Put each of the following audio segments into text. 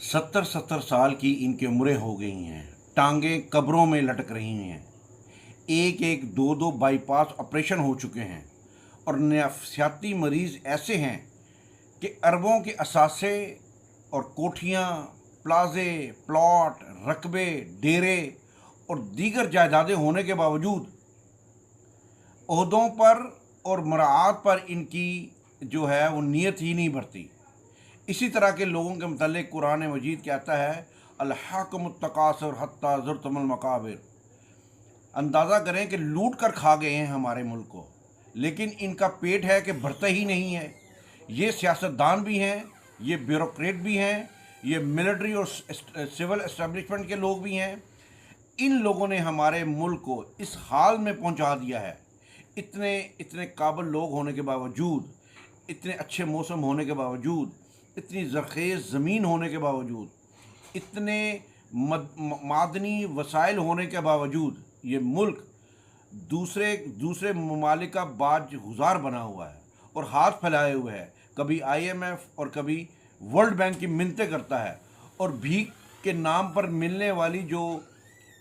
70-70 साल की इनकी उम्रें हो गई हैं, टांगें कब्रों में लटक रही हैं, एक एक दो दो बाईपास ऑपरेशन हो चुके हैं और नफसियाती मरीज़ ऐसे हैं कि अरबों के असासे और कोठियाँ, प्लाजे, प्लॉट, रकबे, डेरे और दीगर जायदादें होने के बावजूद ओहदों पर और मराआत पर इनकी जो है वो नीयत ही नहीं बढ़ती। इसी तरह के लोगों के मतलब कुरान मजीद कहता है अल्हाकुमुत तकासुर हत्ता ज़ुरतुमुल मकाबिर। अंदाज़ा करें कि लूट कर खा गए हैं हमारे मुल्क को, लेकिन इनका पेट है कि भरता ही नहीं है। ये सियासतदान भी हैं, ये ब्यूरोक्रेट भी हैं, ये मिलिट्री और सिविल एस्टेब्लिशमेंट के लोग भी हैं। इन लोगों ने हमारे मुल्क को इस हाल में पहुंचा दिया है। इतने इतने काबिल लोग होने के बावजूद, इतने अच्छे मौसम होने के बावजूद, इतनी ज़रख़ेज़ ज़मीन होने के बावजूद, इतने मादनी वसाइल होने के बावजूद ये मुल्क दूसरे दूसरे ममालिक का बाज गुजार बना हुआ है और हाथ फैलाए हुए है। कभी IMF और कभी वर्ल्ड बैंक की मिन्नतें करता है और भीख के नाम पर मिलने वाली जो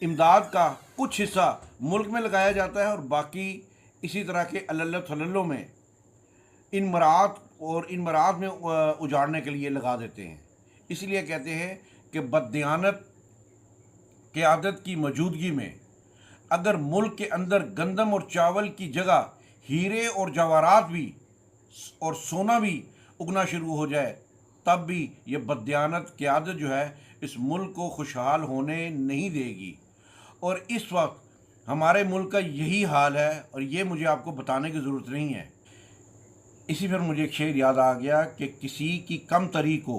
इमदाद का कुछ हिस्सा मुल्क में लगाया जाता है और बाकी इसी तरह के अल्लल्लो थल्लल्लो में इन मरात में उजाड़ने के लिए लगा देते हैं। इसलिए कहते हैं कि बददियानत क़यादत की मौजूदगी में अगर मुल्क के अंदर गंदम और चावल की जगह हीरे और जवाहरात भी और सोना भी उगना शुरू हो जाए, तब भी ये बददियानत क़यादत जो है इस मुल्क को खुशहाल होने नहीं देगी। और इस वक्त हमारे मुल्क का यही हाल है और ये मुझे आपको बताने की ज़रूरत नहीं है। इसी पर मुझे एक शेर याद आ गया कि किसी की कम तरी को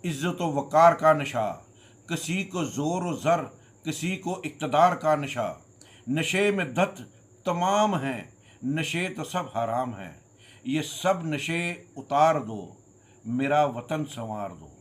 इज़्ज़त व वक़ार का नशा, किसी को ज़ोर व ज़र, किसी को इक़्तिदार का नशा। नशे में धत तमाम हैं, नशे तो सब हराम हैं। ये सब नशे उतार दो, मेरा वतन संवार दो।